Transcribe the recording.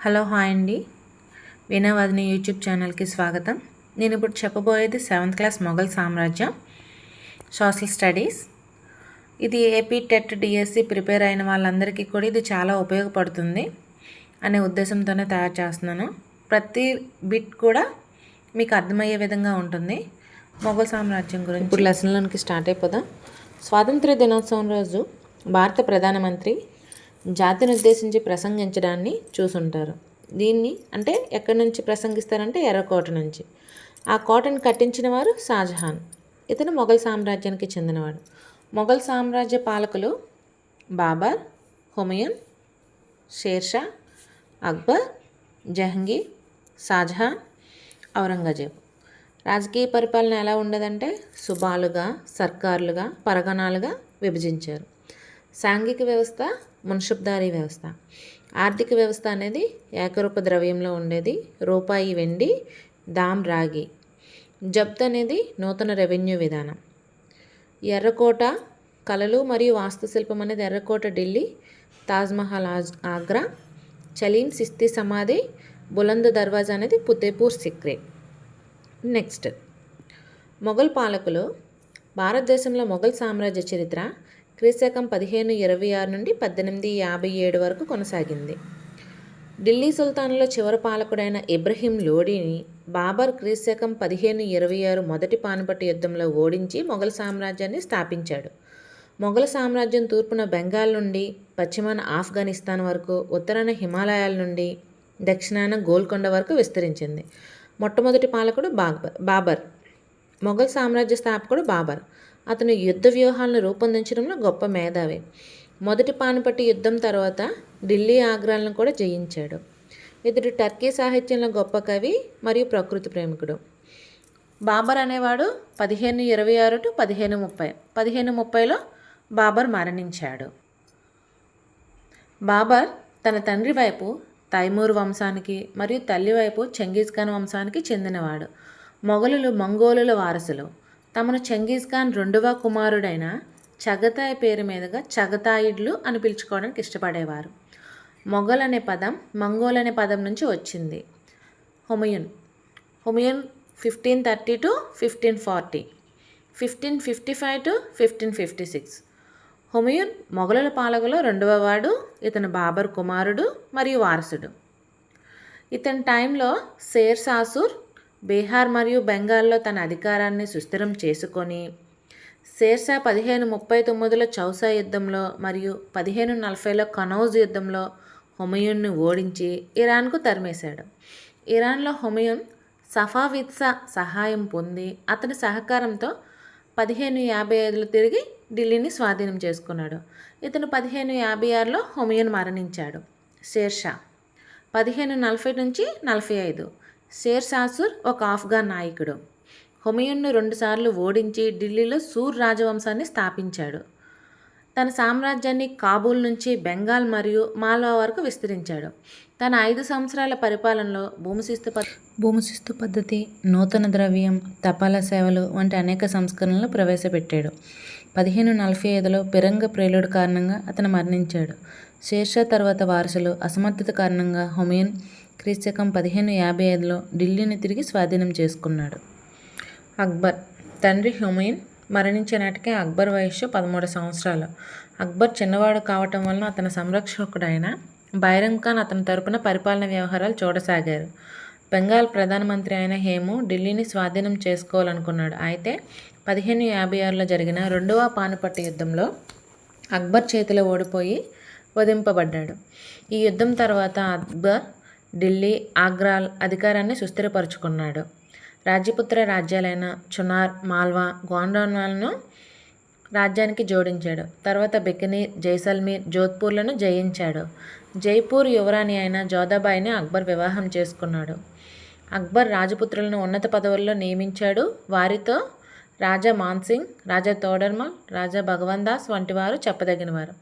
Hello hi అండి, వీణావాదిని YouTube ఛానల్కి స్వాగతం. నేను ఇప్పుడు చెప్పబోయేది 7th క్లాస్ మొఘల్ సామ్రాజ్యం సోషల్ స్టడీస్. ఇది ఏపీ టెట్ డిఎస్సి ప్రిపేర్ అయిన వాళ్ళందరికీ కూడా ఇది చాలా ఉపయోగపడుతుంది అనే ఉద్దేశంతోనే తయారు చేస్తున్నాను. ప్రతి బిట్ కూడా మీకు అర్థమయ్యే విధంగా ఉంటుంది. మొఘల్ సామ్రాజ్యం గురించి ఇప్పుడు లెసన్లోనికి స్టార్ట్ అయిపోదాం. స్వాతంత్ర దినోత్సవం రోజు భారత ప్రధానమంత్రి జాతిని ఉద్దేశించి ప్రసంగించడాన్ని చూసుంటారు. దీన్ని అంటే ఎక్కడి నుంచి ప్రసంగిస్తారంటే ఎర్రకోట నుంచి. ఆ కోటను కట్టించిన వారు షాజహాన్. ఇతను మొఘల్ సామ్రాజ్యానికి చెందినవాడు. మొఘల్ సామ్రాజ్య పాలకులు బాబర్, హుమయూన్, షేర్షా, అక్బర్, జహంగీర్, షాజహాన్, ఔరంగజేబు. రాజకీయ పరిపాలన ఎలా ఉండదంటే సుబాలుగా, సర్కార్లుగా, పరగణాలుగా విభజించారు. సాంఘిక వ్యవస్థ మున్సిప్దారీ వ్యవస్థ. ఆర్థిక వ్యవస్థ అనేది ఏకరూప ద్రవ్యంలో ఉండేది. రూపాయి వెండి, దామ్ రాగి. జబ్త్ అనేది నూతన రెవెన్యూ విధానం. ఎర్రకోట కళలు మరియు వాస్తుశిల్పం అనేది ఎర్రకోట ఢిల్లీ, తాజ్మహల్ ఆగ్రా, చలీం సిస్తీ సమాధి, బులంద్ దర్వాజా అనేది ఫతేపూర్ సిక్రీ. నెక్స్ట్, మొఘల్ పాలకులు. భారతదేశంలో మొఘల్ సామ్రాజ్య చరిత్ర క్రీశకం 1526 నుండి 1857 వరకు కొనసాగింది. ఢిల్లీ సుల్తాన్లో చివరి పాలకుడైన ఇబ్రహీం లోడీని బాబర్ క్రీశకం 1526 మొదటి పానిపట్టు యుద్ధంలో ఓడించి మొఘల్ సామ్రాజ్యాన్ని స్థాపించాడు. మొఘల్ సామ్రాజ్యం తూర్పున బెంగాల్ నుండి పశ్చిమాన ఆఫ్ఘనిస్తాన్ వరకు, ఉత్తరాన హిమాలయాల నుండి దక్షిణాన గోల్కొండ వరకు విస్తరించింది. మొట్టమొదటి పాలకుడు బాబర్. మొఘల్ సామ్రాజ్య స్థాపకుడు బాబర్. అతను యుద్ధ వ్యూహాలను రూపొందించడంలో గొప్ప మేధావి. మొదటి పానిపట్టు యుద్ధం తర్వాత ఢిల్లీ, ఆగ్రాలను కూడా జయించాడు. ఇతడు టర్కీ సాహిత్యంలో గొప్ప కవి మరియు ప్రకృతి ప్రేమికుడు. బాబర్ అనేవాడు 1526 టు 1530. 1530లో బాబర్ మరణించాడు. బాబర్ తన తండ్రి వైపు తైమూర్ వంశానికి మరియు తల్లి వైపు చెంగీజ్ ఖాన్ వంశానికి చెందినవాడు. మొఘలులు మంగోలుల వారసులు. తమను చెంగీజ్ ఖాన్ రెండవ కుమారుడైన చగతాయ్ పేరు మీదుగా చగతాయిడ్లు అని పిలుచుకోవడానికి ఇష్టపడేవారు. మొఘల్ అనే పదం మంగోల్ అనే పదం నుంచి వచ్చింది. Humayun 1530 to 1540, 1555 to 1556. హుమయూన్ మొఘలుల పాలకులో రెండవ వాడు. ఇతను బాబర్ కుమారుడు మరియు వారసుడు. ఇతని టైంలో షేర్ షాసూర్ బీహార్ మరియు బెంగాల్లో తన అధికారాన్ని సుస్థిరం చేసుకొని షేర్షా 1539లో చౌసా యుద్ధంలో మరియు 1540లో కనౌజ్ యుద్ధంలో హుమయూన్ను ఓడించి ఇరాన్కు తరిమేశాడు. ఇరాన్లో హుమయూన్ సఫావిద్సా సహాయం పొంది అతని సహకారంతో 1555లో తిరిగి ఢిల్లీని స్వాధీనం చేసుకున్నాడు. ఇతను 1556లో హుమయూన్ మరణించాడు. షేర్షా 1540 నుంచి 45. షేర్ షాసూర్ ఒక ఆఫ్ఘన్ నాయకుడు. హుమయూన్ను 2 సార్లు ఓడించి ఢిల్లీలో సూర్ రాజవంశాన్ని స్థాపించాడు. తన సామ్రాజ్యాన్ని కాబూల్ నుంచి బెంగాల్ మరియు మాల్వా వరకు విస్తరించాడు. తన 5 సంవత్సరాల పరిపాలనలో భూమిశిస్తు పద్ధతి, నూతన ద్రవ్యం, తపాలా సేవలు వంటి అనేక సంస్కరణలు ప్రవేశపెట్టాడు. 1545లో పిరంగ ప్రేలుడు కారణంగా అతను మరణించాడు. షేర్షా తర్వాత వారసులు అసమర్థత కారణంగా హుమయూన్ క్రీశకం 1555లో ఢిల్లీని తిరిగి స్వాధీనం చేసుకున్నాడు. అక్బర్. తండ్రి హుమయూన్ మరణించే నాటికి అక్బర్ వయస్సు 13 సంవత్సరాలు. అక్బర్ చిన్నవాడు కావటం వలన అతని సంరక్షకుడైన బైరం ఖాన్ అతని తరపున పరిపాలన వ్యవహారాలు చూడసాగారు. బెంగాల్ ప్రధానమంత్రి అయిన హేము ఢిల్లీని స్వాధీనం చేసుకోవాలనుకున్నాడు. అయితే 1556లో జరిగిన రెండవ పానిపట్టు యుద్ధంలో అక్బర్ చేతిలో ఓడిపోయి వధింపబడ్డాడు. ఈ యుద్ధం తర్వాత అక్బర్ ఢిల్లీ, ఆగ్రా అధికారాన్ని సుస్థిరపరుచుకున్నాడు. రాజ్యపుత్ర రాజ్యాలైన చునార్, మాల్వా, గోండ్వానాలను రాజ్యానికి జోడించాడు. తర్వాత బికనీర్, జైసల్మీర్, జోధ్పూర్లను జయించాడు. జైపూర్ యువరాణి అయిన జోధాబాయిని అక్బర్ వివాహం చేసుకున్నాడు. అక్బర్ రాజపుత్రులను ఉన్నత పదవుల్లో నియమించాడు. వారితో రాజా మాన్సింగ్, రాజా తోడర్మల్, రాజా భగవాన్ దాస్ వంటి వారు చెప్పదగినవారు.